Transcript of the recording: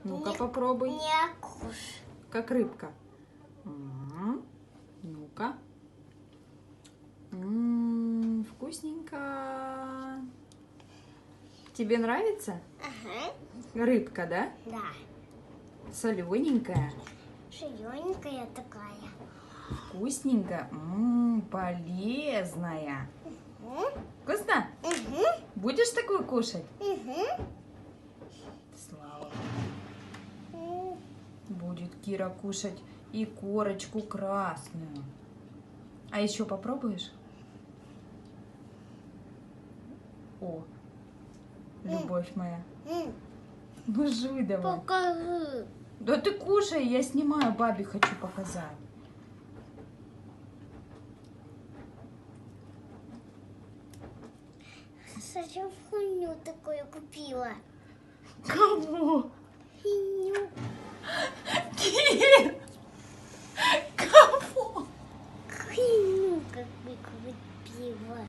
Ну-ка попробуй. Не кушай. Как рыбка. Ну-ка. Вкусненько. Тебе нравится? Ага. Рыбка, да? Да. Солененькая. Шиёненькая такая. Вкусненькая. Полезная. Угу. Вкусно? Угу. Будешь такую кушать? Угу. Слава. Будет Кира кушать и корочку красную. А еще попробуешь? О, любовь моя. Ну жуй давай. Покажи. Да ты кушай, я снимаю, бабе хочу показать. Зачем хуйню такую купила? Кого? Хуйню. Кир! Кого? Хуйню как бы купила.